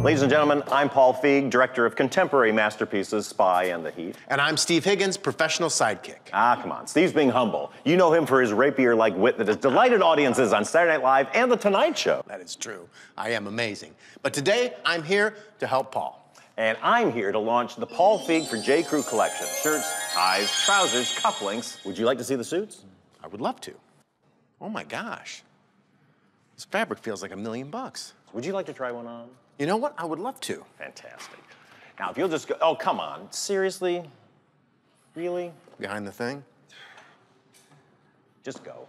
Ladies and gentlemen, I'm Paul Feig, director of contemporary masterpieces, Spy and the Heat. And I'm Steve Higgins, professional sidekick. Ah, come on. Steve's being humble. You know him for his rapier-like wit that has delighted audiences on Saturday Night Live and The Tonight Show. That is true. I am amazing. But today, I'm here to help Paul. And I'm here to launch the Paul Feig for J. Crew collection. Shirts, ties, trousers, cufflinks. Would you like to see the suits? I would love to. Oh my gosh. This fabric feels like $1 million. Would you like to try one on? You know what? I would love to. Fantastic. Now, if you'll just go, oh, come on. Seriously? Really? Behind the thing? Just go.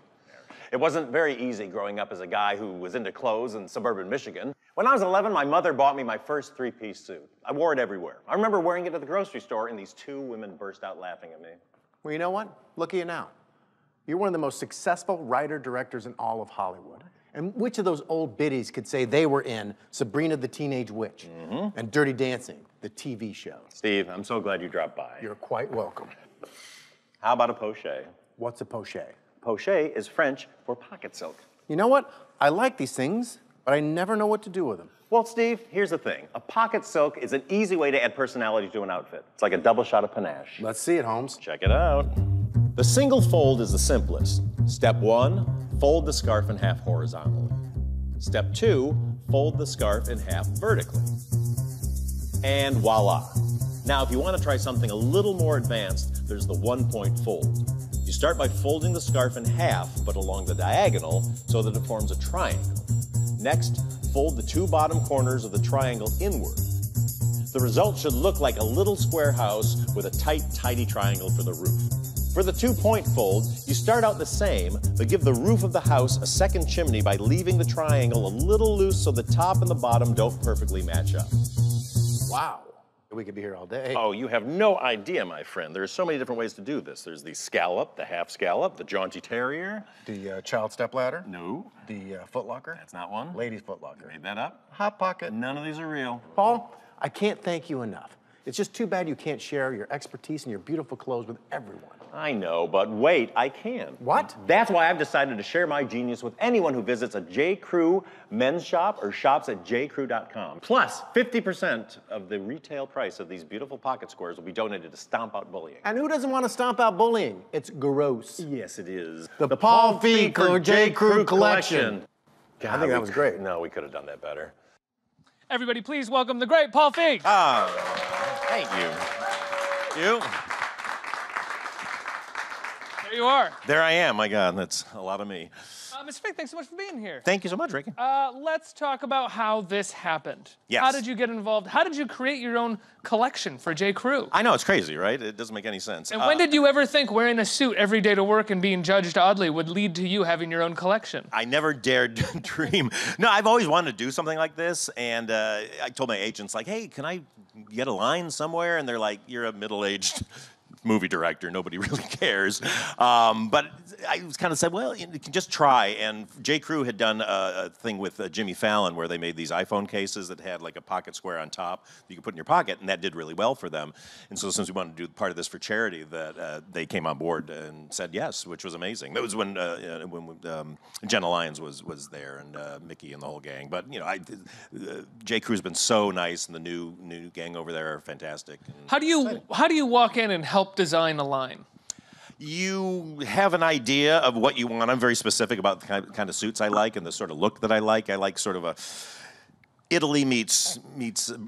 It wasn't very easy growing up as a guy who was into clothes in suburban Michigan. When I was 11, my mother bought me my first three-piece suit. I wore it everywhere. I remember wearing it at the grocery store, and these two women burst out laughing at me. Well, you know what? Look at you now. You're one of the most successful writer-directors in all of Hollywood. And which of those old biddies could say they were in Sabrina the Teenage Witch and Dirty Dancing, the TV show? Steve, I'm so glad you dropped by. You're quite welcome. How about a poché? What's a poché? Poché is French for pocket silk. You know what? I like these things, but I never know what to do with them. Well, Steve, here's the thing. A pocket silk is an easy way to add personality to an outfit. It's like a double shot of panache. Let's see it, Holmes. Check it out. The single fold is the simplest. Step 1, fold the scarf in half horizontally. Step 2, fold the scarf in half vertically. And voila. Now, if you want to try something a little more advanced, there's the 1-point fold. You start by folding the scarf in half, but along the diagonal, so that it forms a triangle. Next, fold the two bottom corners of the triangle inward. The result should look like a little square house with a tight, tidy triangle for the roof. For the 2-point fold, you start out the same, but give the roof of the house a second chimney by leaving the triangle a little loose so the top and the bottom don't perfectly match up. Wow. We could be here all day. Oh, you have no idea, my friend. There are so many different ways to do this. There's the scallop, the half scallop, the jaunty terrier. The child step ladder? No. The foot locker? That's not one. Ladies foot locker. Made that up. Hot pocket. None of these are real. Paul, I can't thank you enough. It's just too bad you can't share your expertise and your beautiful clothes with everyone. I know, but wait, I can. What? That's why I've decided to share my genius with anyone who visits a J. Crew men's shop or shops at jcrew.com. Plus, 50% of the retail price of these beautiful pocket squares will be donated to Stomp Out Bullying. And who doesn't want to stomp out bullying? It's gross. Yes, it is. The Paul Feig for J. Crew collection. God, I think that was great. No, we could have done that better. Everybody, please welcome the great Paul Feig. Thank you. You? There you are. There I am. My God, that's a lot of me. Mr. Feig, thanks so much for being here. Thank you so much, Ricky. Let's talk about how this happened. Yes. How did you get involved? How did you create your own collection for J. Crew? I know, it's crazy, right? It doesn't make any sense. And when did you ever think wearing a suit every day to work and being judged oddly would lead to you having your own collection? I never dared dream. No, I've always wanted to do something like this, and I told my agents, like, hey, can I get a line somewhere? And they're like, you're a middle-aged movie director, nobody really cares. But I was kind of said, well, you can just try. And J. Crew had done a thing with Jimmy Fallon where they made these iPhone cases that had like a pocket square on top that you could put in your pocket, and that did really well for them. And so since we wanted to do part of this for charity, that they came on board and said yes, which was amazing. That was when Jenna Lyons was there, and Mickey and the whole gang. But you know, J. Crew's been so nice, and the new gang over there are fantastic. How do you walk in and help design a line? You have an idea of what you want. I'm very specific about the kind of suits I like and the sort of look that I like. I like sort of a Italy meets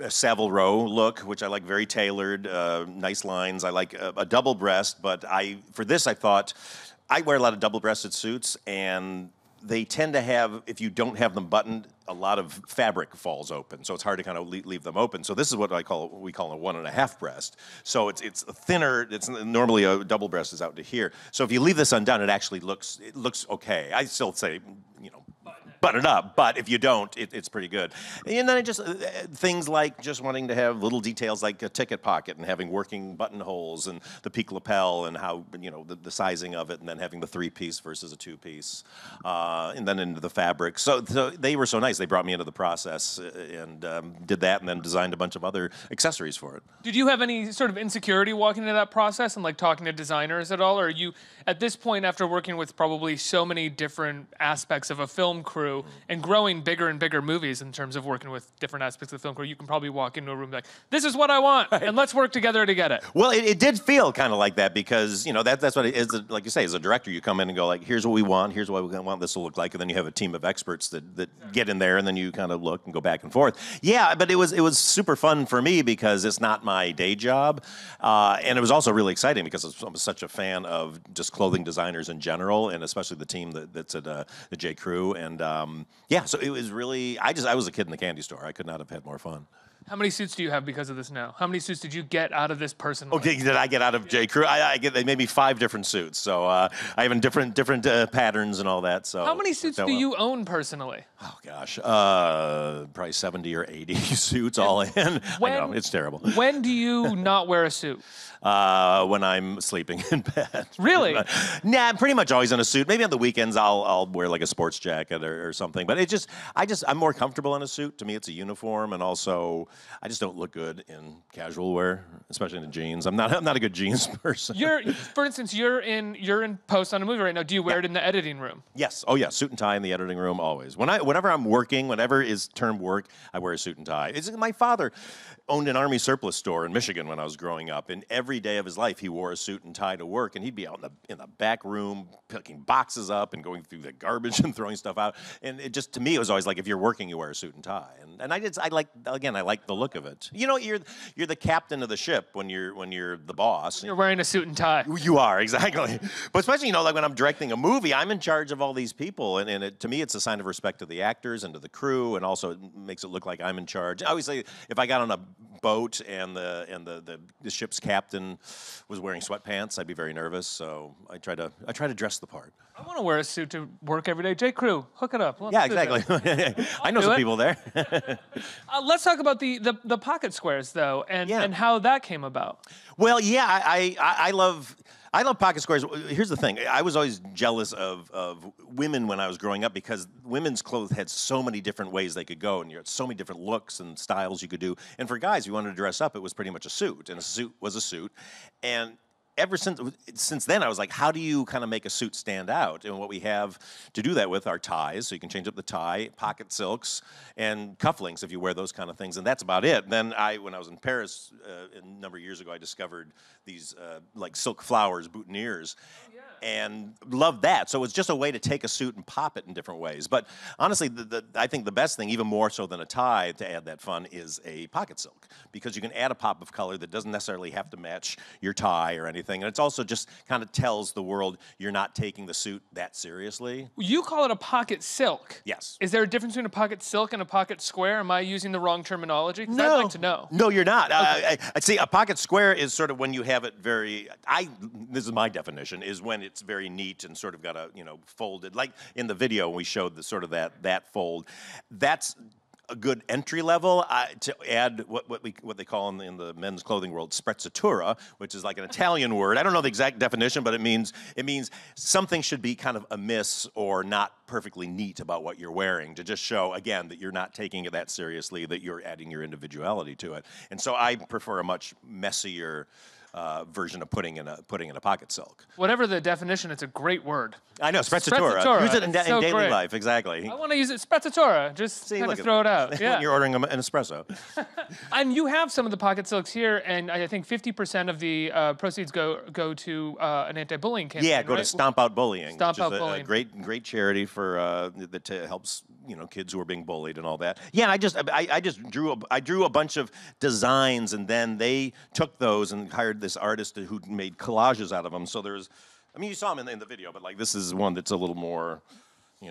a Savile Row look, which I like, very tailored, nice lines. I like a double breast, but for this I thought, I wear a lot of double-breasted suits, and they tend to have, if you don't have them buttoned, a lot of fabric falls open, so it's hard to kind of leave them open. So this is what we call a 1.5 breast. So it's thinner. It's normally a double breast is out to here. So if you leave this undone, it actually looks okay. I still say, you know, button it up, but if you don't, it's pretty good. And then things like just wanting to have little details like a ticket pocket and having working buttonholes and the peak lapel and how, you know, the sizing of it, and then having the 3-piece versus a 2-piece, and then into the fabric. So they were so nice. They brought me into the process and did that, and then designed a bunch of other accessories for it. Did you have any sort of insecurity walking into that process and like talking to designers at all? Or are you, at this point, after working with probably so many different aspects of a film crew, crew and growing bigger and bigger movies in terms of working with different aspects of the film crew, you can probably walk into a room and be like, this is what I want, and let's work together to get it. Well, it did feel kind of like that because, that's what it is. Like you say, as a director, you come in and go like, here's what we want, here's what we want this to look like, and then you have a team of experts that get in there, and then you kind of look and go back and forth. Yeah, but it was super fun for me because it's not my day job, and it was also really exciting because I'm such a fan of just clothing designers in general, and especially the team that's at the J. Crew, and so it was really. I was a kid in the candy store. I could not have had more fun. How many suits do you have because of this now? How many suits did you get out of this personally? Okay, did I get out of J. Crew? They made me 5 different suits, so I have in different patterns and all that. So how many suits do you own personally? Oh gosh, probably 70 or 80 suits all in. I know it's terrible. When do you not wear a suit? When I'm sleeping in bed. Really? Nah, I'm pretty much always in a suit. Maybe on the weekends I'll wear like a sports jacket or something. But I'm more comfortable in a suit. To me, it's a uniform, and also I just don't look good in casual wear, especially in the jeans. I'm not a good jeans person. For instance, you're in post on a movie right now. Do you wear it in the editing room? Yes. Oh yeah, suit and tie in the editing room always. Whenever I'm working, whenever is term work, I wear a suit and tie. My father owned an Army surplus store in Michigan when I was growing up, and every day of his life he wore a suit and tie to work, and he'd be out in the back room picking boxes up and going through the garbage and throwing stuff out. And it just, to me, it was always like, if you're working, you wear a suit and tie. And I like the look of it. You're the captain of the ship when you're the boss. You're wearing a suit and tie. You are, exactly. But especially, like when I'm directing a movie, I'm in charge of all these people, and to me, it's a sign of respect to the actors and to the crew, and also it makes it look like I'm in charge. I always say, if I got on a boat and the ship's captain was wearing sweatpants, I'd be very nervous. So I try to dress the part. I want to wear a suit to work every day. J. Crew, hook it up. Yeah, exactly. I know some people there. Let's talk about the pocket squares though, and how that came about. Well, yeah, I love pocket squares. Here's the thing. I was always jealous of women when I was growing up because women's clothes had so many different ways they could go, and you had so many different looks and styles you could do. And for guys, if you wanted to dress up, it was pretty much a suit, and a suit was a suit. And ever since then, I was like, how do you kind of make a suit stand out? And what we have to do that with are ties, so you can change up the tie, pocket silks, and cufflinks if you wear those kind of things, and that's about it. Then when I was in Paris a number of years ago, I discovered these like silk flowers, boutonnieres, and loved that. So it's just a way to take a suit and pop it in different ways. But honestly, I think the best thing, even more so than a tie to add that fun, is a pocket silk, because you can add a pop of color that doesn't necessarily have to match your tie or anything. And it's also just kind of tells the world you're not taking the suit that seriously. You call it a pocket silk. Yes. Is there a difference between a pocket silk and a pocket square? Am I using the wrong terminology? 'Cause No. I'd like to know. No, you're not. Okay. I'd say a pocket square is sort of when you have it this is my definition, is when it's very neat and sort of got folded. Like in the video, we showed the sort of that fold. That's a good entry level. To add what they call in the men's clothing world sprezzatura, which is like an Italian word. I don't know the exact definition, but it means something should be kind of amiss or not perfectly neat about what you're wearing, to just show again that you're not taking it that seriously, that you're adding your individuality to it. And so I prefer a much messier version of putting in a pocket silk. Whatever the definition, it's a great word. I know, sprezzatura. Sprezzatura. Use it in So daily great. life, exactly. I want to use it, sprezzatura. Just kind of throw it out. Yeah. When you're ordering an espresso. And you have some of the pocket silks here, and I think 50% of the proceeds go to an anti-bullying campaign. Yeah, go to Stomp Out Bullying. Stomp which Out is Bullying. a great charity for that helps kids who are being bullied and all that. Yeah, and I just drew a bunch of designs, and then they took those and hired this artist who made collages out of them. So you saw him in the video, but like this is one that's a little more,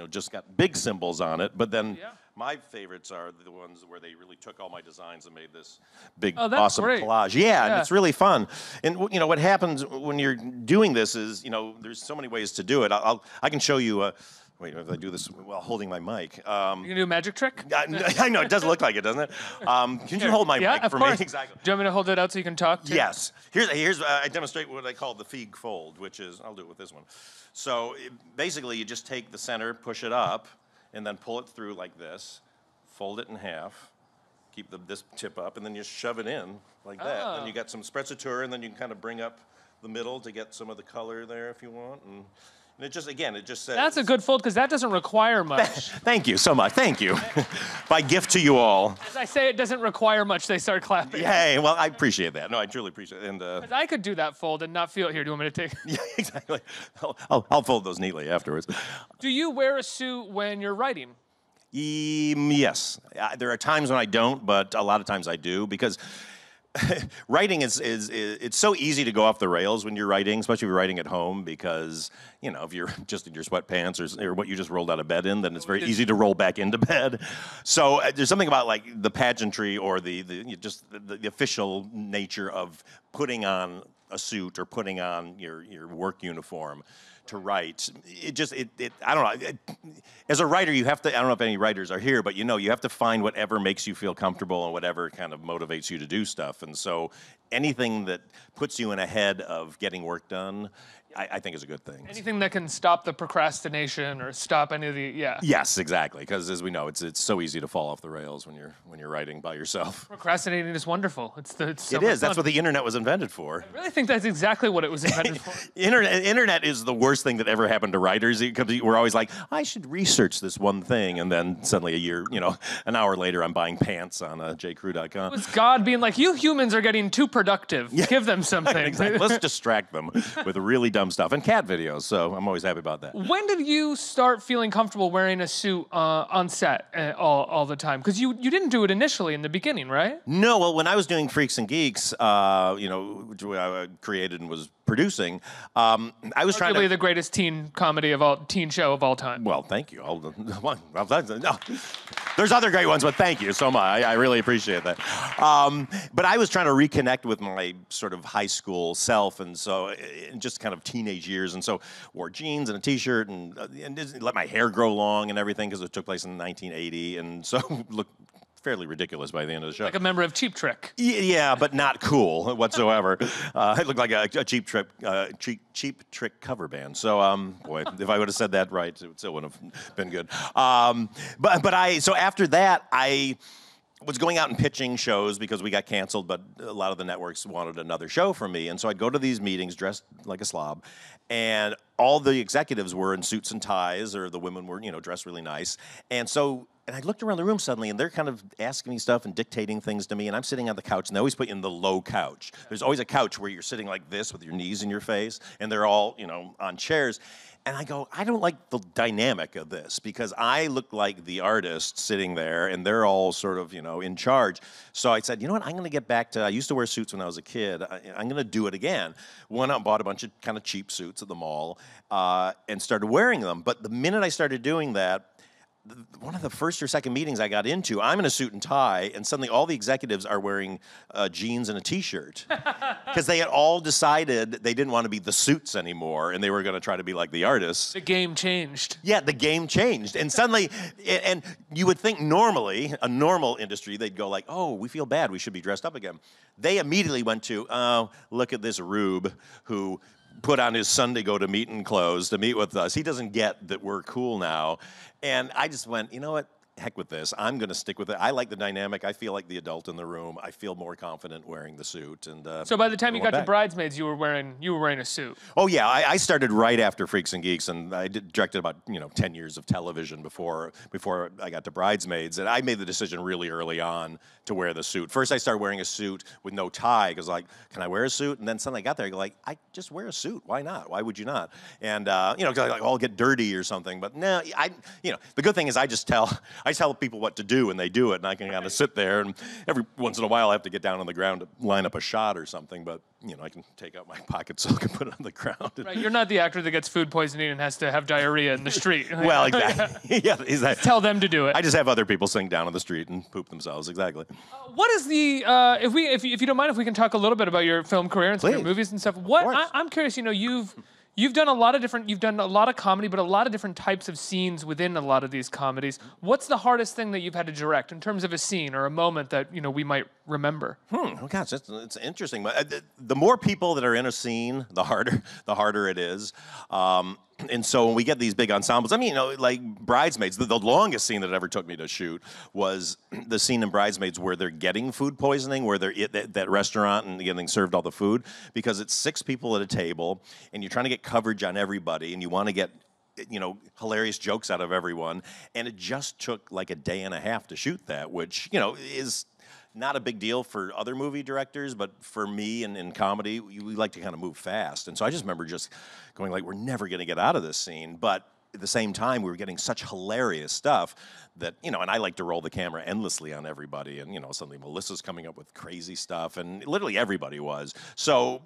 just got big symbols on it. But then my favorites are the ones where they really took all my designs and made this big, awesome collage. Yeah, and it's really fun. And what happens when you're doing this is, there's so many ways to do it. I can show you. Wait, if I do this while holding my mic. You can do a magic trick? I know, it does look like it, doesn't it? Can you hold my mic for course. me? Exactly. Do you want me to hold it out so you can talk? Too? Yes. Here's I demonstrate what I call the Feig fold, which is, I'll do it with this one. So basically you just take the center, push it up, and then pull it through like this, fold it in half, keep this tip up, and then you shove it in like that. Then you got some sprezzatura, and then you can kind of bring up the middle to get some of the color there if you want. And And it just, again, it just says. That's a good fold because that doesn't require much. Thank you so much. Thank you. My gift to you all. As I say, it doesn't require much. They start clapping. Hey, well, I appreciate that. No, I truly appreciate it. And 'Cause I could do that fold and not feel it. Here, do you want me to take? yeah, exactly. I'll fold those neatly afterwards. Do you wear a suit when you're writing? Yes. There are times when I don't, but a lot of times I do because writing is it's so easy to go off the rails when you're writing, especially if you're writing at home because, you know, if you're just in your sweatpants or what you just rolled out of bed in, then it's very easy to roll back into bed. So there's something about like the pageantry or the official nature of putting on a suit or putting on your work uniform to write. I don't know. As a writer, you have to, I don't know if any writers are here, but you know, you have to find whatever makes you feel comfortable and whatever kind of motivates you to do stuff. And so anything that puts you in ahead of getting work done, I think is a good thing. Anything that can stop the procrastination or stop any of the, yeah. Yes, exactly. Because as we know, it's so easy to fall off the rails when you're writing by yourself. Procrastinating is wonderful. It's so It much is. fun. That's what the internet was invented for. I really think that's exactly what it was invented for. Internet is the worst thing that ever happened to writers because we're always like, I should research this one thing, and then suddenly an hour later, I'm buying pants on jcrew.com. It was God being like, you humans are getting too productive. Give them something. Exactly. Let's distract them with really dumb stuff and cat videos. So I'm always happy about that. When did you start feeling comfortable wearing a suit on set all the time? Because you didn't do it initially in the beginning, right? No, well, when I was doing Freaks and Geeks, which I created and was producing, I was trying to. Arguably the greatest teen show of all time. Well, thank you. There's other great ones, but thank you so much. I really appreciate that. But I was trying to reconnect with my sort of high school self, and so in just kind of teenage years, and so wore jeans and a T-shirt, and didn't let my hair grow long and everything because it took place in 1980, and so looked fairly ridiculous by the end of the show. Like a member of Cheap Trick. Yeah, but not cool whatsoever. It looked like a Cheap Trick cover band. So, boy, if I would have said that right, it still wouldn't have been good. So after that, I was going out and pitching shows because we got canceled, but a lot of the networks wanted another show from me. And so I'd go to these meetings dressed like a slob, and all the executives were in suits and ties, or the women were, dressed really nice. And I looked around the room suddenly, and they're kind of asking me stuff and dictating things to me, and I'm sitting on the couch, and they always put you in the low couch. There's always a couch where you're sitting like this with your knees in your face, and they're all, on chairs. And I go, I don't like the dynamic of this because I look like the artist sitting there and they're all sort of, in charge. So I said, you know what, I'm going to get back to, I used to wear suits when I was a kid. I'm going to do it again. Went out and bought a bunch of kind of cheap suits at the mall and started wearing them. But the minute I started doing that, one of the first or second meetings I got into, I'm in a suit and tie, and suddenly all the executives are wearing jeans and a T-shirt because they had all decided they didn't want to be the suits anymore, and they were going to try to be like the artists. The game changed. Yeah, the game changed, and suddenly, and you would think normally, a normal industry, they'd go like, "Oh, we feel bad, we should be dressed up again." They immediately went to, "Oh, look at this rube who put on his Sunday go-to-meeting clothes to meet with us. He doesn't get that we're cool now." And I just went, you know what? Heck with this. I'm going to stick with it. I like the dynamic. I feel like the adult in the room. I feel more confident wearing the suit. And so by the time you got to back. Bridesmaids, you were wearing a suit. Oh yeah, I started right after Freaks and Geeks, and I directed about 10 years of television before I got to Bridesmaids, and I made the decision really early on to wear the suit. First, I started wearing a suit with no tie because can I wear a suit? And then suddenly I got there, I go I just wear a suit. Why not? Why would you not? And because I'll get dirty or something. But no, the good thing is I tell people what to do, and they do it, and I can kind of sit there, and every once in a while I have to get down on the ground to line up a shot or something, but I can take out my pocket silk and put it on the ground. Right, you're not the actor that gets food poisoning and has to have diarrhea in the street. Well, exactly. Yeah, exactly. Tell them to do it. I just have other people sitting down on the street and poop themselves. Exactly. What is the if you don't mind if we can talk a little bit about your film career and some of your Please. movies and stuff? course. I'm curious. You've done a lot of comedy, but a lot of different types of scenes within a lot of these comedies. What's the hardest thing that you've had to direct in terms of a scene or a moment that we might remember? Oh gosh, it's interesting. But the more people that are in a scene, the harder it is. And so when we get these big ensembles, I mean, like Bridesmaids, the longest scene that ever took me to shoot was the scene in Bridesmaids where they're getting food poisoning, where they're at that restaurant and getting served all the food, because it's 6 people at a table, and you're trying to get coverage on everybody, and you want to get hilarious jokes out of everyone. And it just took like a day and a half to shoot that, which, is not a big deal for other movie directors, but for me and in comedy, we like to kind of move fast. And so I just remember just going like, we're never going to get out of this scene. But at the same time, we were getting such hilarious stuff that, and I like to roll the camera endlessly on everybody. And, suddenly Melissa's coming up with crazy stuff, and literally everybody was. So,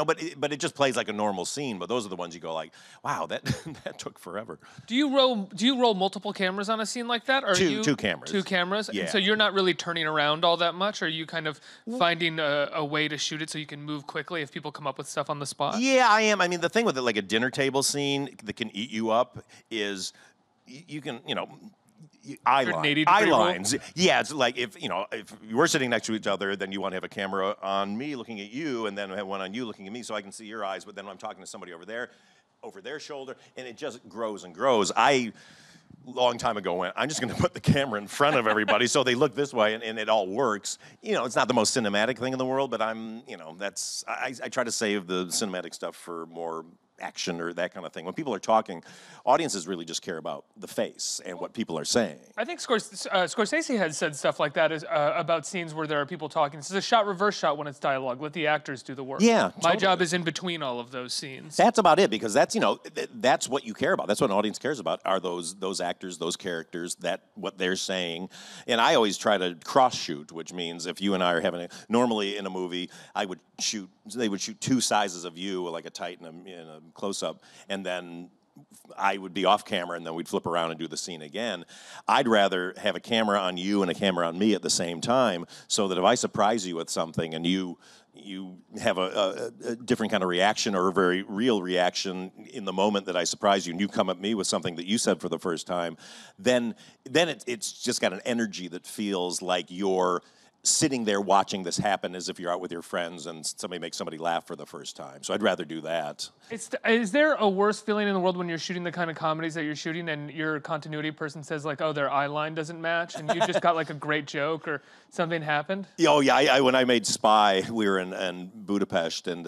but it just plays like a normal scene. But those are the ones you go like, wow, that that took forever. Do you roll multiple cameras on a scene like that? Or Two cameras. 2 cameras? Yeah. And so you're not really turning around all that much? Or are you kind of finding a way to shoot it so you can move quickly if people come up with stuff on the spot? Yeah, I am. I mean, the thing with it, like a dinner table scene that can eat you up is you can, eye lines. Yeah, it's like if we're sitting next to each other, then you want to have a camera on me looking at you, and then have one on you looking at me, so I can see your eyes. But then I'm talking to somebody over their shoulder, and it just grows and grows. Long time ago went, I'm just going to put the camera in front of everybody so they look this way, and it all works. It's not the most cinematic thing in the world, but I try to save the cinematic stuff for more action or that kind of thing. When people are talking, audiences really just care about the face and what people are saying. I think Scorsese had said stuff like that about scenes where there are people talking. This is a shot reverse shot when it's dialogue. Let the actors do the work. Yeah, My totally. job is in between all of those scenes. That's about it, because that's that's what you care about. That's what an audience cares about, are those actors, those characters, what they're saying. And I always try to cross shoot, which means if you and I are normally in a movie, they would shoot 2 sizes of you, like a tight and a close-up, and then I would be off camera, and then we'd flip around and do the scene again. I'd rather have a camera on you and a camera on me at the same time, so that if I surprise you with something and you have a different kind of reaction, or a very real reaction in the moment that I surprise you, and you come at me with something that you said for the first time, then it's just got an energy that feels like you're sitting there watching this happen as if you're out with your friends and somebody makes somebody laugh for the first time. So I'd rather do that. Is there a worse feeling in the world when you're shooting the kind of comedies that you're shooting and your continuity person says like, oh, their eye line doesn't match, and you just got like a great joke or something happened? Oh yeah, when I made Spy, we were in Budapest, and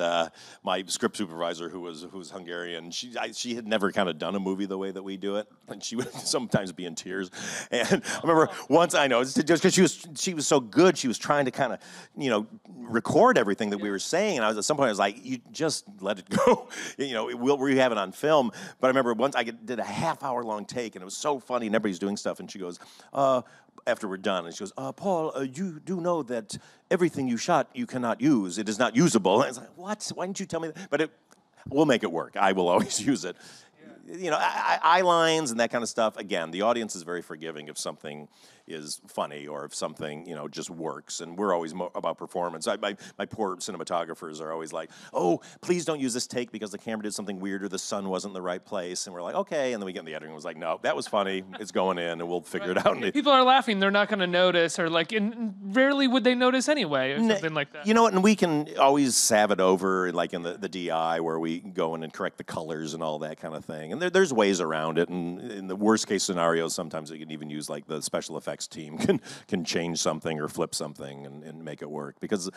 my script supervisor, who was Hungarian, she had never kind of done a movie the way that we do it, and she would sometimes be in tears. And I remember once, I know, just because she was so good, she was trying to kind of record everything that we were saying, and at some point I was like, you just let it go. We have it on film. But I remember once I did a half-hour-long take, and it was so funny, and everybody's doing stuff, and she goes, after we're done, and she goes, Paul, you do know that everything you shot you cannot use. It is not usable. And I was like, what? Why didn't you tell me that? But we'll make it work. I will always use it. Eye lines and that kind of stuff. Again, the audience is very forgiving if something is funny or if something, just works. And we're always about performance. My poor cinematographers are always like, oh, please don't use this take because the camera did something weird or the sun wasn't in the right place. And we're like, okay. And then we get in the editing and was like, no, that was funny. It's going in and we'll figure it out. If people are laughing, they're not going to notice, or and rarely would they notice anyway, or something like that. And we can always salve it over, like in the DI, where we go in and correct the colors and all that kind of thing. And there's ways around it. And in the worst case scenarios, sometimes we can even use like the special effects team can change something or flip something and make it work. Because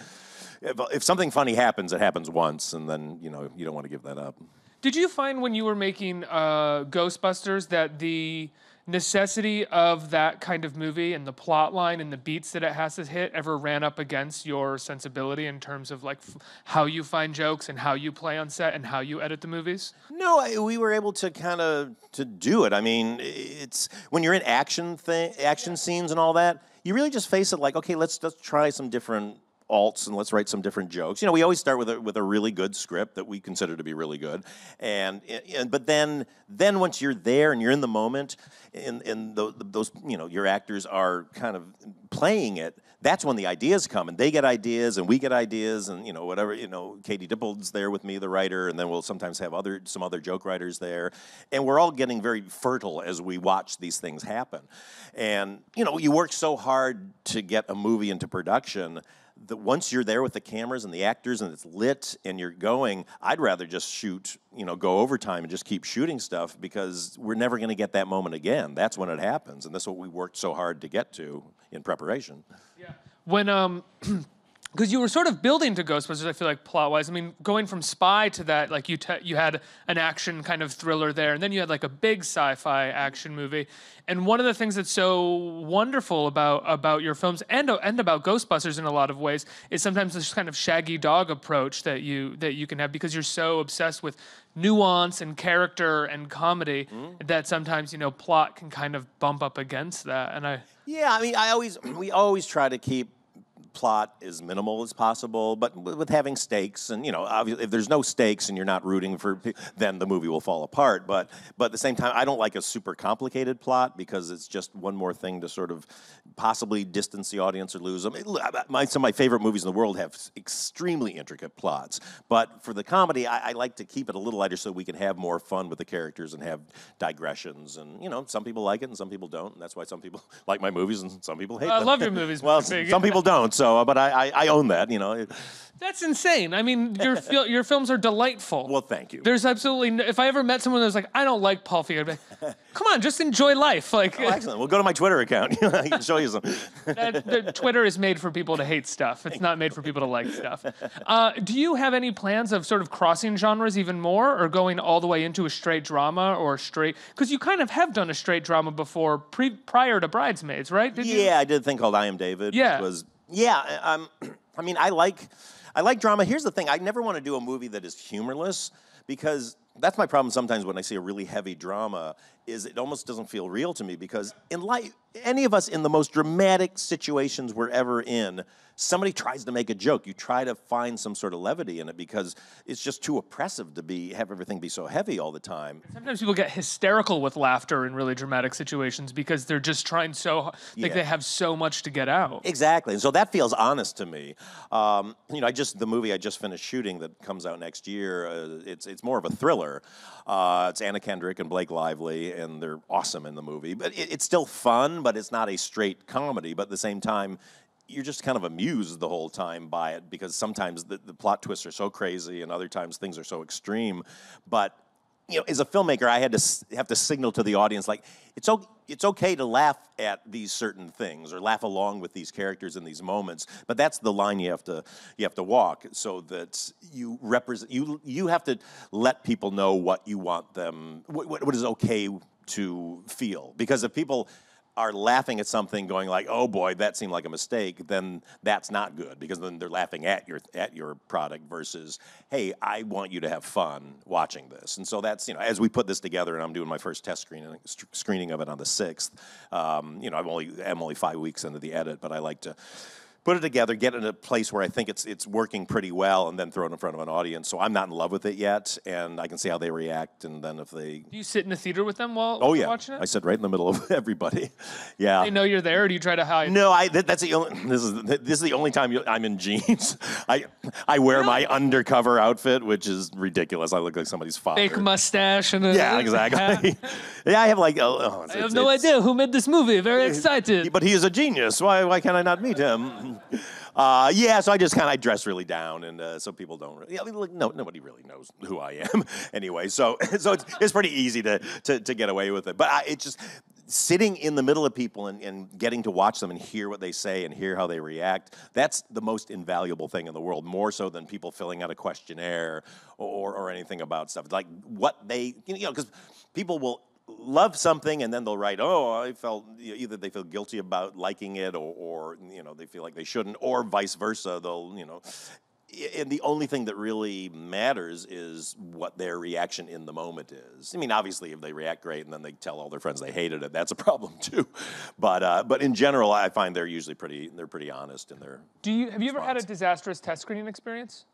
if something funny happens, it happens once, and then you don't want to give that up. Did you find when you were making Ghostbusters that the necessity of that kind of movie and the plot line and the beats that it has to hit ever ran up against your sensibility in terms of like how you find jokes and how you play on set and how you edit the movies? No, we were able to kind of to do it. I mean, it's when you're in action scenes and all that, you really just face it like, okay, let's try some different alts and let's write some different jokes. We always start with a really good script that we consider to be really good, but then once you're there and you're in the moment, and those your actors are kind of playing it. That's when the ideas come, and they get ideas, and we get ideas, and whatever. Katie Dippold's there with me, the writer, and then we'll sometimes have some other joke writers there, and we're all getting very fertile as we watch these things happen. And you work so hard to get a movie into production once you're there with the cameras and the actors and it's lit and you're going, I'd rather just shoot, go overtime and just keep shooting stuff because we're never going to get that moment again. That's when it happens, and that's what we worked so hard to get to in preparation. Yeah. When because you were sort of building to Ghostbusters, I feel like plot-wise. I mean, going from spy to that, like you had an action kind of thriller there, and then you had like a big sci-fi action movie. And one of the things that's so wonderful about your films and about Ghostbusters in a lot of ways is sometimes this kind of shaggy dog approach that you can have because you're so obsessed with nuance and character and comedy that sometimes plot can kind of bump up against that. And Yeah, I mean, we always try to keep plot as minimal as possible, but with having stakes, and obviously if there's no stakes and you're not rooting for, then the movie will fall apart. But at the same time, I don't like a super complicated plot because it's just one more thing to sort of possibly distance the audience or lose them. Some of my favorite movies in the world have extremely intricate plots, but for the comedy, I like to keep it a little lighter so we can have more fun with the characters and have digressions. And some people like it and some people don't, and that's why some people like my movies and some people hate them. I love your movies. Well, some people don't. So, but I own that, That's insane. I mean, your films are delightful. Well, thank you. There's absolutely no, if I ever met someone that was like, I don't like Paul Feig, I'd be like, come on, just enjoy life. Like, oh, excellent. Well, go to my Twitter account. I can show you some. Twitter is made for people to hate stuff. It's not made for people to like stuff. Do you have any plans of sort of crossing genres even more, or going all the way into a straight drama or straight? Because you kind of have done a straight drama before, prior to Bridesmaids, right? Did you? Yeah, I did a thing called I Am David. Yeah. I mean, I like drama. Here's the thing. I never want to do a movie that is humorless because that's my problem sometimes when I see a really heavy drama is it almost doesn't feel real to me because in life, any of us in the most dramatic situations we're ever in, somebody tries to make a joke. You try to find some sort of levity in it because it's just too oppressive to have everything be so heavy all the time. Sometimes people get hysterical with laughter in really dramatic situations because they're just trying they have so much to get out. Exactly, and so that feels honest to me. The movie I just finished shooting that comes out next year. It's more of a thriller. It's Anna Kendrick and Blake Lively, and they're awesome in the movie. But it's still fun, but it's not a straight comedy. But at the same time, you're just kind of amused the whole time by it because sometimes the plot twists are so crazy and other times things are so extreme. But as a filmmaker, I have to signal to the audience like it's okay to laugh at these certain things or laugh along with these characters in these moments. But that's the line you have to walk so that you represent. You have to let people know what you want them. What is okay to feel, because if people are laughing at something going like, oh boy, that seemed like a mistake, then that's not good because then they're laughing at your product versus, hey, I want you to have fun watching this. And so that's, as we put this together and I'm doing my first test screening of it on the 6th, I'm only 5 weeks into the edit, but I like to put it together, get it in a place where I think it's working pretty well, and then throw it in front of an audience. So I'm not in love with it yet, and I can see how they react, and then if they... Do you sit in the theater with them while watching it? I sit right in the middle of everybody. Yeah. They know you're there, or do you try to hide? No, that's the only... This is the only time I'm in jeans. I wear my undercover outfit, which is ridiculous. I look like somebody's father. Fake mustache and a... Yeah, exactly. Yeah, I have like... I have no idea who made this movie. Very excited. But he is a genius. Why can't I not meet him? So I just I dress really down, and so people don't really. Nobody really knows who I am anyway. So it's pretty easy to get away with it. But it's just sitting in the middle of people and getting to watch them and hear what they say and hear how they react. That's the most invaluable thing in the world, more so than people filling out a questionnaire or anything about stuff. Like what they, because people will love something and then they'll write, I felt, either they feel guilty about liking it or they feel like they shouldn't, or vice versa. They'll, and the only thing that really matters is what their reaction in the moment is. I mean, obviously, if they react great and then they tell all their friends they hated it, that's a problem too. But in general, I find they're usually pretty honest in their Have you ever had a disastrous test screening experience?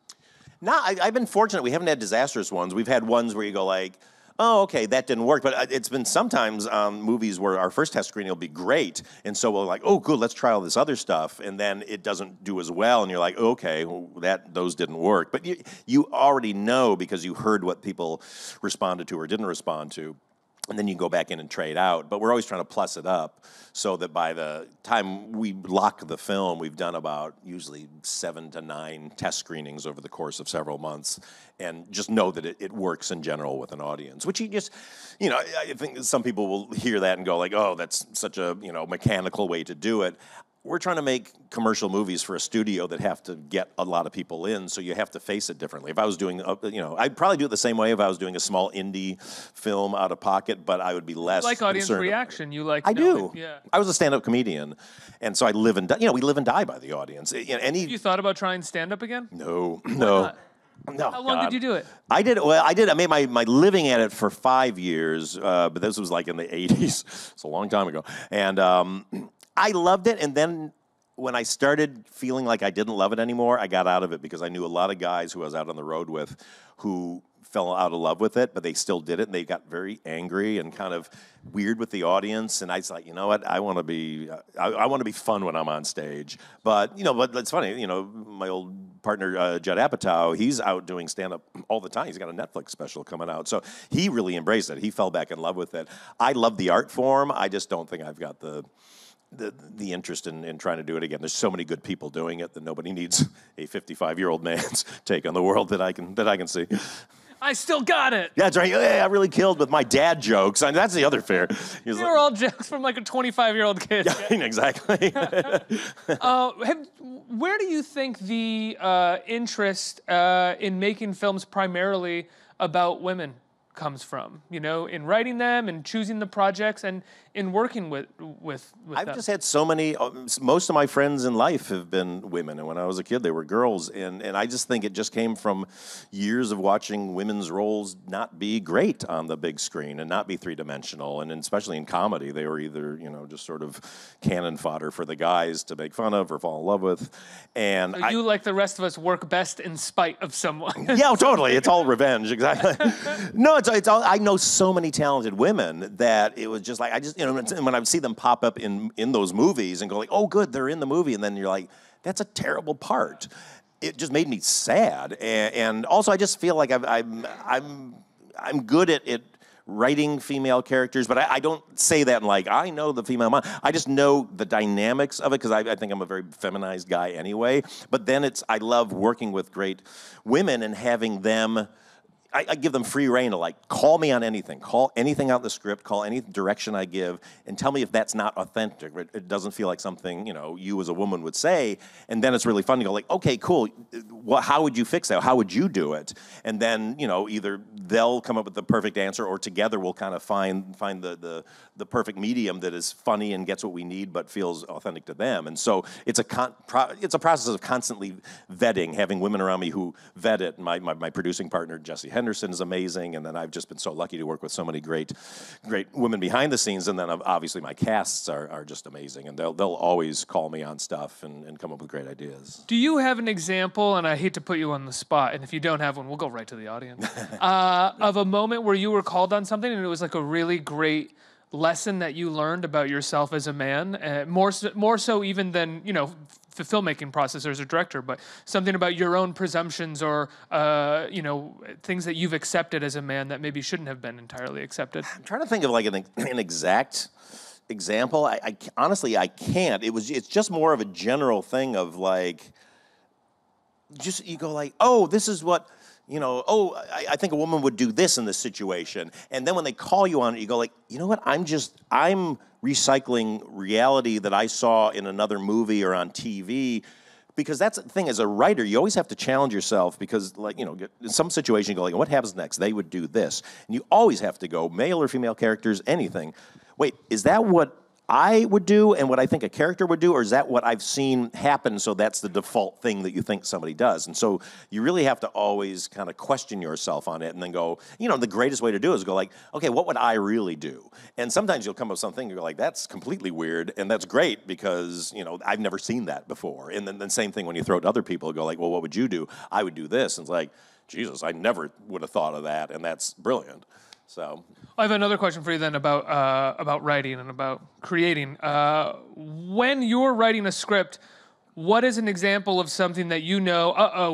No, I've been fortunate. We haven't had disastrous ones. We've had ones where you go like, oh, okay, that didn't work. But it's been sometimes movies where our first test screening will be great. And so we're like, oh, good, let's try all this other stuff. And then it doesn't do as well. And you're like, okay, well, those didn't work. But you already know because you heard what people responded to or didn't respond to. and then you go back in and trade out. But we're always trying to plus it up so that by the time we lock the film, we've done about usually 7 to 9 test screenings over the course of several months, and just know that it works in general with an audience. Which I think some people will hear that and go like, oh, that's such a mechanical way to do it. We're trying to make commercial movies for a studio that have to get a lot of people in, so you have to face it differently. If I was doing, I'd probably do it the same way if I was doing a small indie film out of pocket, but I would be less. You like audience concerned. reaction. You like. I do. Yeah. I was a stand-up comedian, and so I live and we live and die by the audience. You thought about trying stand-up again? No. not? No. How long did you do it? I did. I made my living at it for 5 years, but this was like in the 80s. It's a long time ago, and I loved it. And then when I started feeling like I didn't love it anymore, I got out of it because I knew a lot of guys who I was out on the road with who fell out of love with it, but they still did it, and they got very angry and kind of weird with the audience. And I was like, you know what? I want to be fun when I'm on stage. But but it's funny. My old partner Judd Apatow, he's out doing stand-up all the time. He's got a Netflix special coming out, so he really embraced it. He fell back in love with it. I love the art form. I just don't think I've got the interest in trying to do it again. There's so many good people doing it that nobody needs a 55-year-old man's take on the world that I can see. I still got it. Yeah, that's right. Yeah, I really killed with my dad jokes. That's the other fear. They were all jokes from like a 25-year-old kid. Yeah, exactly. Where do you think the interest in making films primarily about women comes from? In writing them and choosing the projects and in working with I've them. just had so many. Most of my friends in life have been women, and when I was a kid, they were girls. And I just think it just came from years of watching women's roles not be great on the big screen and not be three-dimensional. And especially in comedy, they were either just sort of cannon fodder for the guys to make fun of or fall in love with. And So you, like the rest of us, work best in spite of someone. Yeah, totally. It's all revenge, exactly. No, it's all. I know so many talented women that it was just like when I would see them pop up in those movies and go like, oh, good, they're in the movie, and then you're like, that's a terrible part. It just made me sad, and also I just feel like I'm good at writing female characters, but I don't say that in like, I know the female mom. I just know the dynamics of it because I think I'm a very feminized guy anyway. But then I love working with great women and having them. I give them free rein to call me on anything, call anything out in the script, call any direction I give, and tell me if that's not authentic. It doesn't feel like something you as a woman would say, and then it's really fun to go like, okay, cool. How would you fix that? How would you do it? And then either they'll come up with the perfect answer, or together we'll kind of find the perfect medium that is funny and gets what we need, but feels authentic to them. And so it's a process of constantly vetting, having women around me who vet it. My producing partner Jesse Henderson is amazing, and then I've just been so lucky to work with so many great women behind the scenes, and then obviously my casts are just amazing, and they'll always call me on stuff and come up with great ideas. Do you have an example, and I hate to put you on the spot, and if you don't have one, we'll go right to the audience, of a moment where you were called on something and it was like a really great lesson that you learned about yourself as a man, more so even than the filmmaking process as a director, but something about your own presumptions or things that you've accepted as a man that maybe shouldn't have been entirely accepted? I'm trying to think of like an exact example. I honestly I can't. It's just more of a general thing of like, just you go like, oh, this is what. I think a woman would do this in this situation. And then when they call you on it, you go like, you know what, I'm recycling reality that I saw in another movie or on TV. Because that's the thing, as a writer, you always have to challenge yourself because, in some situation, you go like, what happens next? They would do this. And you always have to go, male or female characters, anything. Wait, is that what I would do and what I think a character would do, or is that what I've seen happen, so that's the default thing that you think somebody does? And so you really have to always kind of question yourself on it and then go, the greatest way to do it is go like, okay, what would I really do? And sometimes you'll come up with something, you're like, that's completely weird, and that's great because, I've never seen that before. And then the same thing when you throw it to other people, go like, well, what would you do? I would do this. And it's like, Jesus, I never would have thought of that, and that's brilliant. So I have another question for you then about writing and about creating. When you're writing a script, what is an example of something that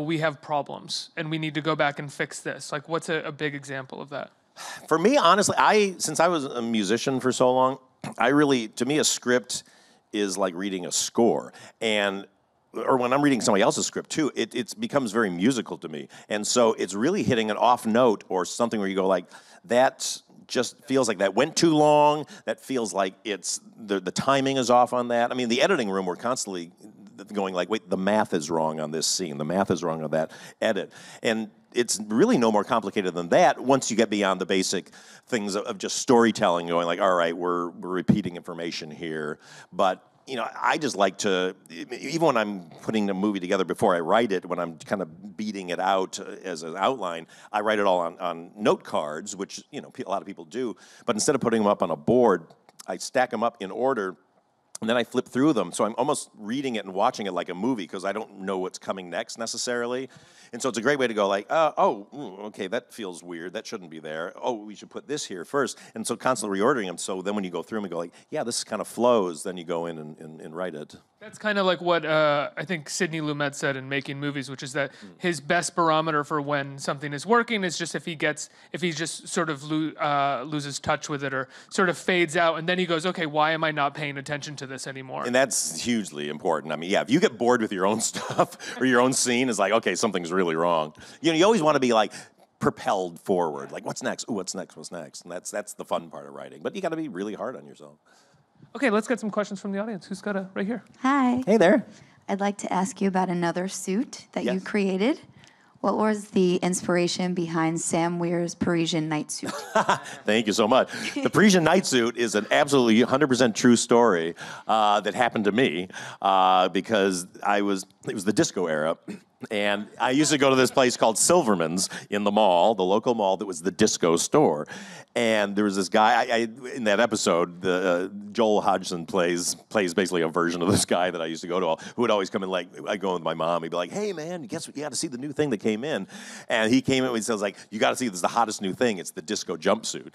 we have problems and we need to go back and fix this? Like, what's a big example of that? For me, honestly, since I was a musician for so long, to me, a script is like reading a score, or when I'm reading somebody else's script too, it becomes very musical to me, and so it's really hitting an off note or something where you go like, that just feels like that went too long. That feels like the timing is off on that. I mean, the editing room, we're constantly going like, wait, the math is wrong on this scene. The math is wrong on that edit, and it's really no more complicated than that once you get beyond the basic things of just storytelling, going like, all right, we're repeating information here. But, I just like to, even when I'm putting the movie together before I write it, when I'm kind of beating it out as an outline, I write it all on note cards, which, a lot of people do. But instead of putting them up on a board, I stack them up in order. And then I flip through them, so I'm almost reading it and watching it like a movie because I don't know what's coming next necessarily. And so it's a great way to go like, okay, that feels weird. That shouldn't be there. Oh, we should put this here first. And so constantly reordering them. So then when you go through them and go like, yeah, this kind of flows, then you go in and write it. That's kind of like what I think Sidney Lumet said in Making Movies, which is that his best barometer for when something is working is just if he just sort of loses touch with it or sort of fades out, and then he goes, okay, why am I not paying attention to this anymore? And that's hugely important. I mean, yeah, if you get bored with your own stuff or your own scene, it's like, okay, something's really wrong. You always want to be like propelled forward. Like, what's next? Ooh, what's next? What's next? And that's the fun part of writing. But you got to be really hard on yourself. Okay, let's get some questions from the audience. Who's got a right here? Hi. Hey there. I'd like to ask you about another suit that you Yes. created. What was the inspiration behind Sam Weir's Parisian night suit? Thank you so much. The Parisian night suit is an absolutely 100% true story that happened to me because it was the disco era. And I used to go to this place called Silverman's in the mall, the local mall that was the disco store. And there was this guy, in that episode, Joel Hodgson plays basically a version of this guy that I used to go to, who would always come in like, I'd go with my mom, he'd be like, hey man, guess what, you got to see the new thing that came in. And he came in and he says like, you got to see, this is the hottest new thing, it's the disco jumpsuit.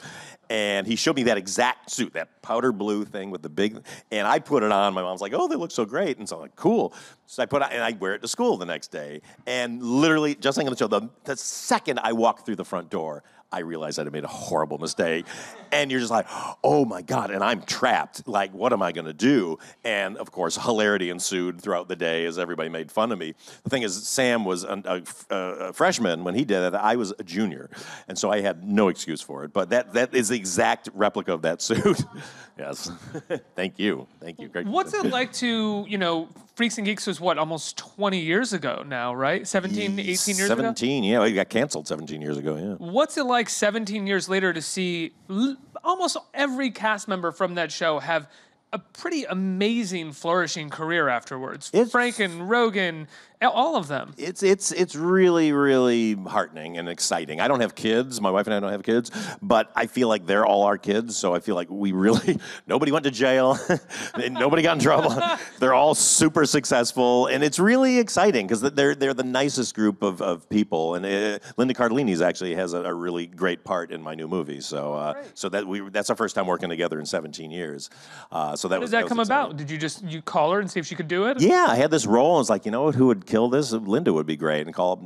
And he showed me that exact suit, that powder blue thing with the big, and I put it on, my mom's like, oh, they look so great. And so I'm like, cool. So I put it on, and I wear it to school the next day. And literally, just like on the show, the second I walked through the front door, I realized I'd made a horrible mistake. And you're just like, oh my God, and I'm trapped. Like, what am I gonna do? And of course, hilarity ensued throughout the day as everybody made fun of me. The thing is, Sam was a freshman when he did it. I was a junior. And so I had no excuse for it. But that is the exact replica of that suit. Yes. Thank you. Thank you. Great. What's it like to, Freaks and Geeks was what, almost 20 years ago now, right? 17, 18 years ago? 17, yeah. It got canceled 17 years ago, yeah. What's it like 17 years later to see almost every cast member from that show have a pretty amazing, flourishing career afterwards? Frank and Rogan, all of them. It's really, really heartening and exciting. I don't have kids. My wife and I don't have kids, but I feel like they're all our kids. So I feel like nobody went to jail, nobody got in trouble. They're all super successful, and it's really exciting because they're the nicest group of people. And Linda Cardellini actually has a really great part in my new movie. So that's our first time working together in 17 years. How does that come about? Did you call her and see if she could do it? Yeah, I had this role. I was like, who would kill this? Linda would be great, and call,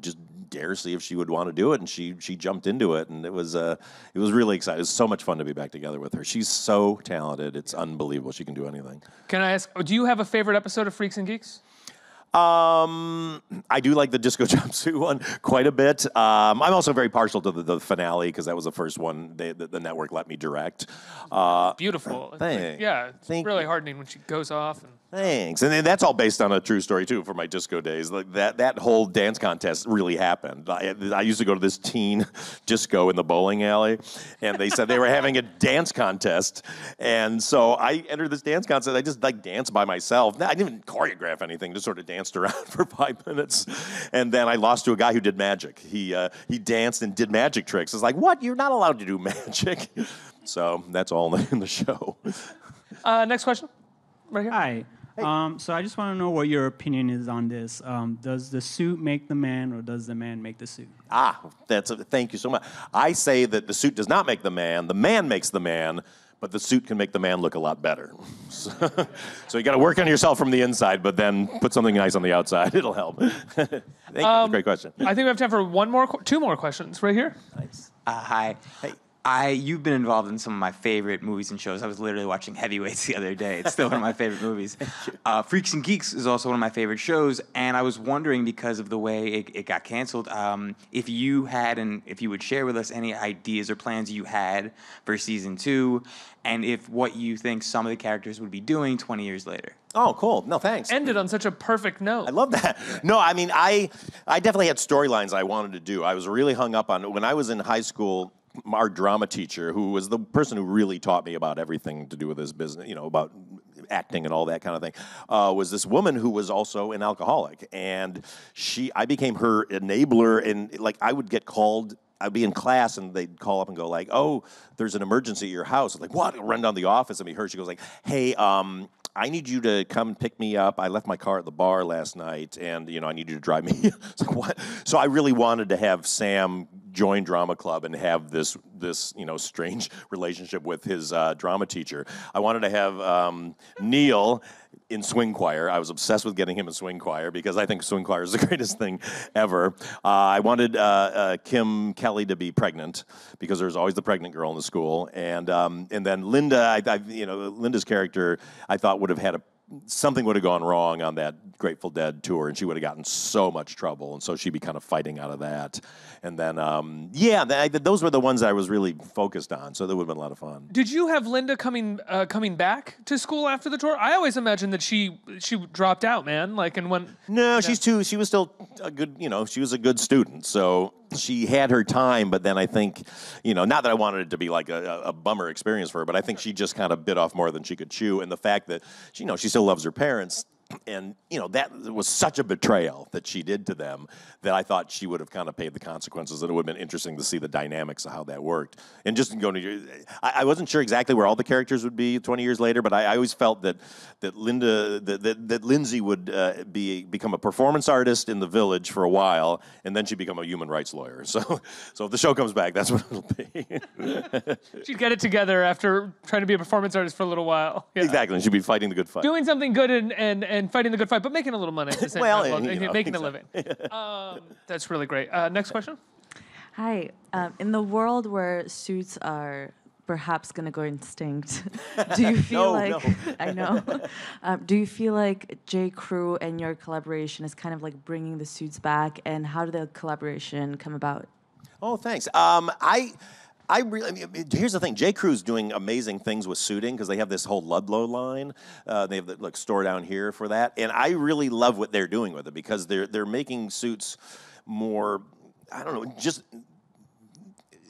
just dare see if she would want to do it, and she jumped into it, and it was really exciting. It was so much fun to be back together with her. She's so talented; it's unbelievable. She can do anything. Can I ask? Do you have a favorite episode of Freaks and Geeks? I do like the disco jumpsuit one quite a bit. I'm also very partial to the finale because that was the first one the network let me direct. Beautiful. Thanks. It's really heartening when she goes off. Thanks. And that's all based on a true story, too, for my disco days. Like that whole dance contest really happened. I used to go to this teen disco in the bowling alley, and they said they were having a dance contest. And so I entered this dance contest. I just danced by myself. I didn't even choreograph anything, just sort of danced around for 5 minutes. And then I lost to a guy who did magic. He danced and did magic tricks. It's like, what? You're not allowed to do magic. So that's all in the show. Next question. Right here. Hi. So I just want to know what your opinion is on this. Does the suit make the man, or does the man make the suit? Thank you so much. I say that the suit does not make the man makes the man, but the suit can make the man look a lot better. So you got to work on yourself from the inside, but then put something nice on the outside. It'll help. Thank you. Great question. I think we have time for two more questions right here. Nice. Hi. You've been involved in some of my favorite movies and shows. I was literally watching Heavyweights the other day. It's still one of my favorite movies. Freaks and Geeks is also one of my favorite shows, and I was wondering, because of the way it got canceled, if you would share with us any ideas or plans you had for season 2, and if what you think some of the characters would be doing 20 years later. Oh, cool. No, thanks. Ended on such a perfect note. I love that. No, I mean, I definitely had storylines I wanted to do. I was really hung up on, when I was in high school, our drama teacher, who was the person who really taught me about everything to do with this business, about acting and all that kind of thing, was this woman who was also an alcoholic. And I became her enabler, and like I would get called. I'd be in class and they'd call up and go like, "Oh, there's an emergency at your house." I'm like, "What?" I'd run down to the office and be her. She goes like, "Hey, I need you to come pick me up. I left my car at the bar last night, and I need you to drive me." It's like, what? So I really wanted to have Sam join drama club and have this strange relationship with his drama teacher. I wanted to have Neil in swing choir. I was obsessed with getting him in swing choir because I think swing choir is the greatest thing ever. I wanted Kim Kelly to be pregnant because there's always the pregnant girl in the school, and then Linda. Linda's character I thought would have had something would have gone wrong on that Grateful Dead tour, and she would have gotten so much trouble, and so she'd be kind of fighting out of that. And then, those were the ones I was really focused on, so that would have been a lot of fun. Did you have Linda coming back to school after the tour? I always imagined that she dropped out, man. No, she was still a good, she was a good student, so she had her time, but then I think, not that I wanted it to be like a bummer experience for her, but I think she just kind of bit off more than she could chew, and the fact that, she still loves her parents, and, that was such a betrayal that she did to them that I thought she would have kind of paid the consequences, and it would have been interesting to see the dynamics of how that worked. And just going to, I wasn't sure exactly where all the characters would be 20 years later, but I always felt that Lindsay would become a performance artist in the Village for a while, and then she'd become a human rights lawyer. So if the show comes back, that's what it'll be. She'd get it together after trying to be a performance artist for a little while. Yeah. Exactly, and she'd be fighting the good fight. Doing something good and fighting the good fight, but making a little money at the same time. Making a living. That's really great. Next question. Hi. In the world where suits are perhaps going to go extinct, do you feel No. I know. Do you feel like J. Crew and your collaboration is kind of like bringing the suits back, and how did the collaboration come about? Oh, thanks. Here's the thing. J. Crew's doing amazing things with suiting because they have this whole Ludlow line. They have the store down here for that, and I really love what they're doing with it because they're making suits more. I don't know, just.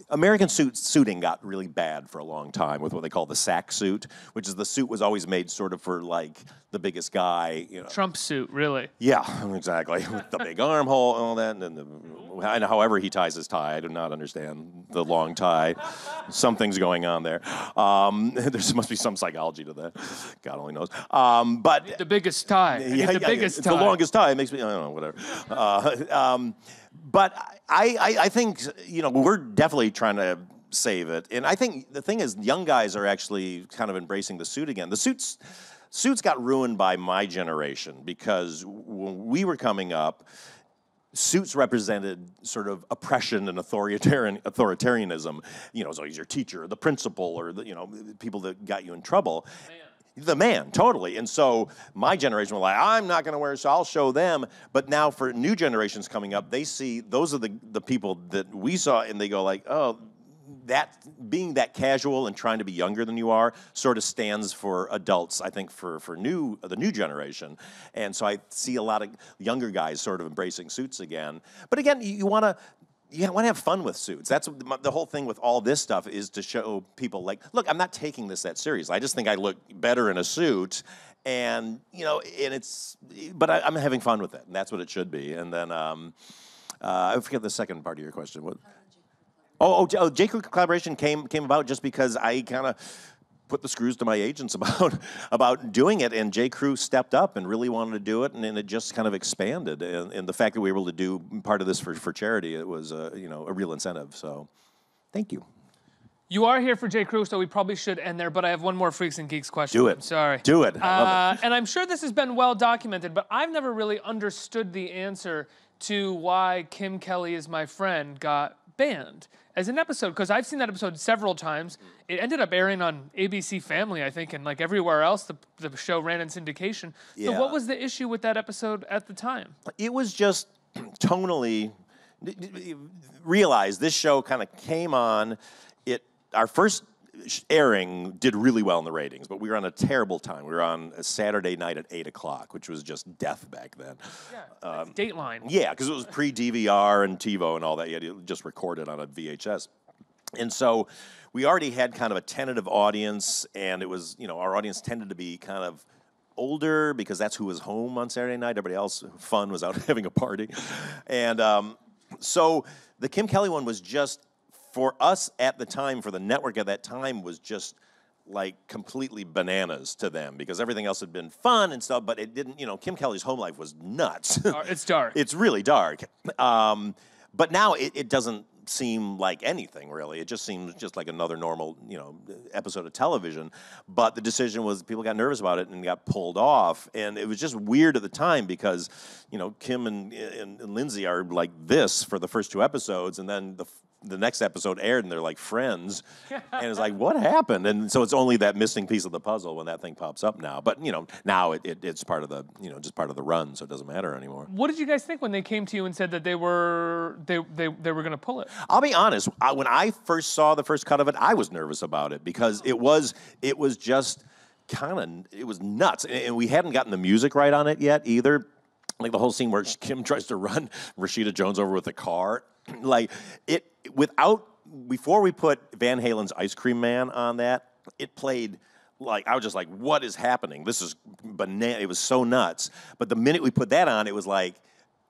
American suiting got really bad for a long time with what they call the sack suit, which is the suit was always made sort of for like the biggest guy, Trump suit, really. Yeah, exactly. With the big armhole and all that, and however he ties his tie, I do not understand the long tie. Something's going on there. There must be some psychology to that. God only knows. But the biggest tie. It's the longest tie. It makes me, I don't know, whatever. But I think, we're definitely trying to save it. And I think the thing is, young guys are actually kind of embracing the suit again. The suits got ruined by my generation because when we were coming up, suits represented sort of oppression and authoritarianism. So he's your teacher, or the principal, or the people that got you in trouble. The man, totally. And so my generation was like, I'm not going to wear it, so I'll show them. But now for new generations coming up, they see those are the people that we saw, and they go like, oh, that being that casual and trying to be younger than you are sort of stands for adults, I think, for the new generation. And so I see a lot of younger guys sort of embracing suits again. But again, you want to have fun with suits. That's the whole thing with all this stuff is to show people like, look, I'm not taking this that serious. I just think I look better in a suit, and but I'm having fun with it, and that's what it should be. And then I forget the second part of your question. What? J. Crew collaboration came about just because I kind of put the screws to my agents about doing it, and J. Crew stepped up and really wanted to do it, and it just kind of expanded. And the fact that we were able to do part of this for charity, it was a real incentive. So, thank you. You are here for J. Crew, so we probably should end there. But I have one more Freaks and Geeks question. Do it. I'm sorry. Do it. I love it. And I'm sure this has been well documented, but I've never really understood the answer to why Kim Kelly Is My Friend got Band as an episode? Because I've seen that episode several times. It ended up airing on ABC Family, I think, and like everywhere else, the show ran in syndication. So Yeah. what was the issue with that episode at the time? It was just tonally. Realize this show kind of came on. Our first airing did really well in the ratings, but we were on a terrible time. We were on a Saturday night at 8:00, which was just death back then. Yeah, that's Dateline. Yeah, because it was pre-DVR and TiVo and all that. You had to just record it on a VHS. And so we already had kind of a tentative audience, and it was, our audience tended to be kind of older because that's who was home on Saturday night. Everybody else, fun, was out having a party. And so the Kim Kelly one was just, for us at the time, for the network at that time, was just like completely bananas to them because everything else had been fun and stuff, but it didn't, Kim Kelly's home life was nuts. It's dark. It's really dark. But now it doesn't seem like anything, really. It just seems just like another normal, episode of television. But the decision was people got nervous about it and got pulled off. And it was just weird at the time because, Kim and Lindsay are like this for the first 2 episodes, and then the next episode aired and they're like friends. And it's like, what happened? And so it's only that missing piece of the puzzle when that thing pops up now. But, now it's part of the, just part of the run, so it doesn't matter anymore. What did you guys think when they came to you and said that they were going to pull it? I'll be honest. When I first saw the first cut of it, I was nervous about it because it was just it was nuts, and we hadn't gotten the music right on it yet either. Like the whole scene where Kim tries to run Rashida Jones over with the car, like before we put Van Halen's Ice Cream Man on that, it played. Like, I was just like, what is happening? This is banana. It was so nuts. But the minute we put that on, it was like,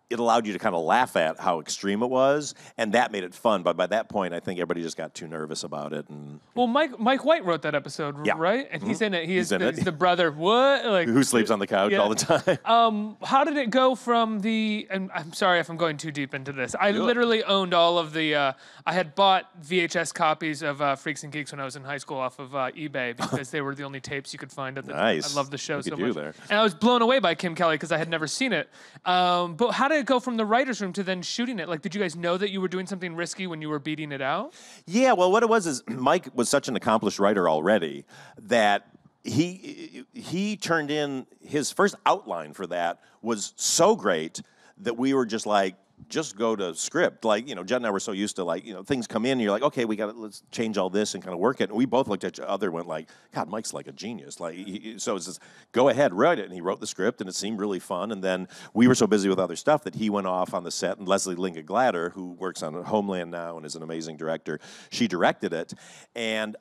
it allowed you to kind of laugh at how extreme it was, and that made it fun. But by that point, I think everybody just got too nervous about it. And Well, Mike White wrote that episode, Yeah. right? And he's in it. He's in it. the brother. What? Like, who sleeps on the couch Yeah. all the time? how did it go from the? And I'm sorry if I'm going too deep into this. I literally owned all of the. I had bought VHS copies of Freaks and Geeks when I was in high school off of eBay because they were the only tapes you could find at the time. Nice. I love the show Look so at you much. there. And I was blown away by Kim Kelly because I had never seen it. But how did it go from the writers' room to then shooting it? Like, did you guys know that you were doing something risky when you were beating it out? Yeah, well, what it was is Mike was such an accomplished writer already that he turned in his first outline for that was so great that we were just like, just go to script. Like, Jen and I were so used to, like, things come in and you're like, okay, let's change all this and kind of work it. And we both looked at each other and went like, God, Mike's like a genius. Like, so it's just, go ahead, write it. And he wrote the script and it seemed really fun. And then we were so busy with other stuff that he went off on the set, and Leslie Linga Glatter, who works on Homeland now and is an amazing director, she directed it. And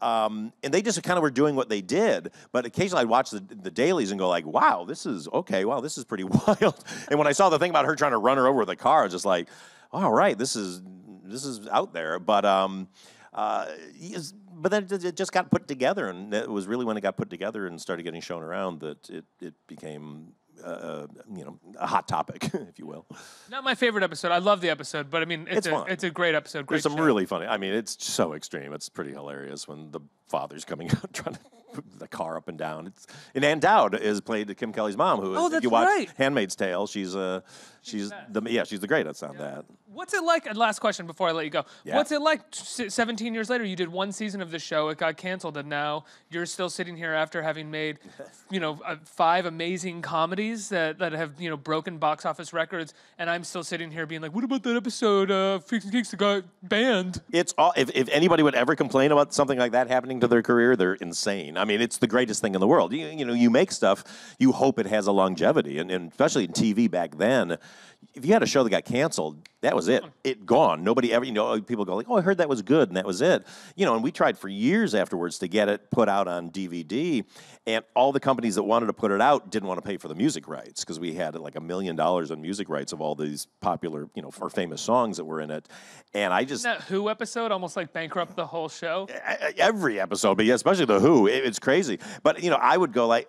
they just kind of were doing what they did. But occasionally I'd watch the dailies and go like, wow, this is pretty wild. And when I saw the thing about her trying to run her over with a car, I was just like, all right, this is out there, but then it just got put together, and it was really when it got put together and started getting shown around that it became a hot topic, if you will. Not my favorite episode. I love the episode, but I mean, It's fun. it's a great episode. Great There's some show. really funny. I mean, it's so extreme. It's pretty hilarious when the father's coming out trying to put the car up and down. And Ann Dowd is played Kim Kelly's mom, who is, Oh, if that's you watch right. Handmaid's Tale, she's the greatest on that. What's it like? And last question before I let you go. Yeah. What's it like? 17 years later, you did one season of the show. It got canceled, and now you're still sitting here after having made, 5 amazing comedies that have broken box office records, and I'm still sitting here being like, what about that episode of Freaks and Geeks that got banned? It's all. If anybody would ever complain about something like that happening to their career, they're insane. I mean, it's the greatest thing in the world. You make stuff, you hope it has a longevity, and especially in TV back then. If you had a show that got canceled, that was it. It gone. Nobody ever, people go like, oh, I heard that was good, and that was it. And we tried for years afterwards to get it put out on DVD, and all the companies that wanted to put it out didn't want to pay for the music rights because we had like $1 million in music rights of all these popular, or famous songs that were in it. And I just... That Who episode almost like bankrupt the whole show. Every episode, but yeah, especially the Who, it's crazy. But I would go like,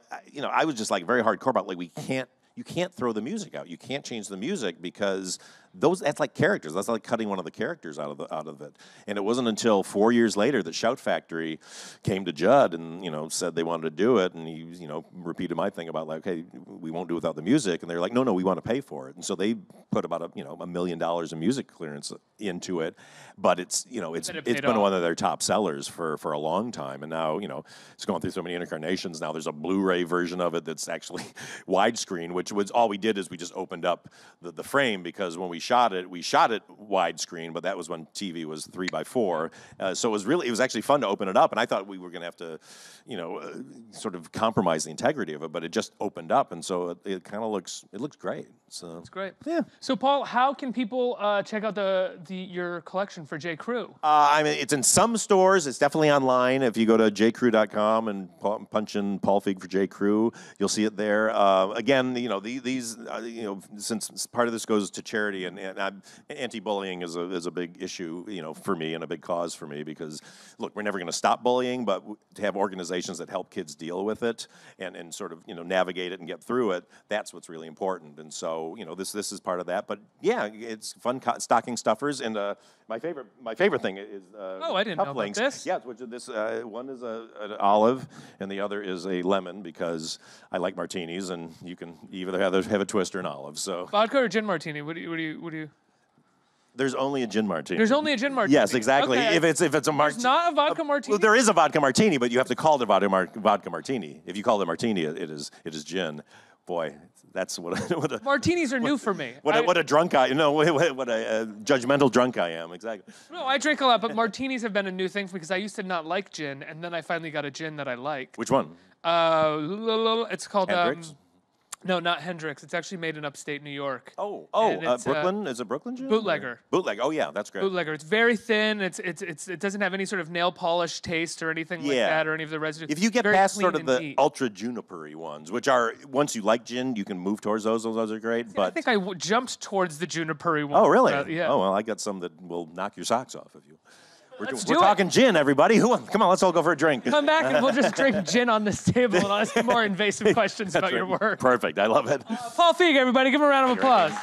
I was just like very hardcore about like you can't throw the music out. You can't change the music because that's like characters. That's like cutting one of the characters out of it. And it wasn't until 4 years later that Shout Factory came to Judd and said they wanted to do it, and he repeated my thing about like, hey, we won't do it without the music, and they're like, no, we want to pay for it, and so they put about $1 million in music clearance into it, but it's been one of their top sellers for a long time, and now it's going through so many incarnations. Now there's a Blu-ray version of it that's actually widescreen, which was all we did is we just opened up the frame, because when we shot it widescreen, but that was when TV was 3x4, so it was actually fun to open it up, and I thought we were going to have to sort of compromise the integrity of it, but it just opened up, and so it kind of looks great. So it's great. Yeah. So Paul, how can people check out your collection for J. Crew? I mean, it's in some stores. It's definitely online. If you go to jcrew.com and punch in Paul Feig for J. Crew, you'll see it there. Again, these since part of this goes to charity, and anti-bullying is a big issue, for me, and a big cause for me, because look, we're never going to stop bullying, but to have organizations that help kids deal with it and sort of navigate it and get through it, that's what's really important. And so this is part of that. But yeah, it's fun stocking stuffers, and my favorite thing is I didn't know about this. Yeah, which this one is an olive and the other is a lemon, because I like martinis, and you can either have a twist or an olive. So vodka or gin martini? What do you? There's only a gin martini. There's only a gin martini. Yes, exactly. Okay. If it's a martini, there's not a vodka martini. Well, there is a vodka martini, but you have to call it vodka martini. If you call it a martini, it is gin. Boy, that's what a martinis are new for me. What a drunk what a judgmental drunk I am. Exactly. No, I drink a lot, but martinis have been a new thing for me, because I used to not like gin, and then I finally got a gin that I like. Which one? It's called Hendrix? No, not Hendrix. It's actually made in upstate New York. Brooklyn? Is it Brooklyn gin? Bootlegger. Bootlegger. Oh yeah, that's great. Bootlegger. It's very thin. It doesn't have any sort of nail polish taste or anything like that, or any of the residue. If you get very past clean sort of and the neat. ultra junipery ones, which are once you like gin, you can move towards those. Those are great. I think I jumped towards the junipery one. Oh really? Yeah. Oh well, I got some that will knock your socks off if you. We're do it. talking gin, everybody. Come on, let's all go for a drink. Come back and we'll just drink gin on this table and ask more invasive questions about your work. Perfect. I love it. Paul Feig, everybody, give him a round of applause.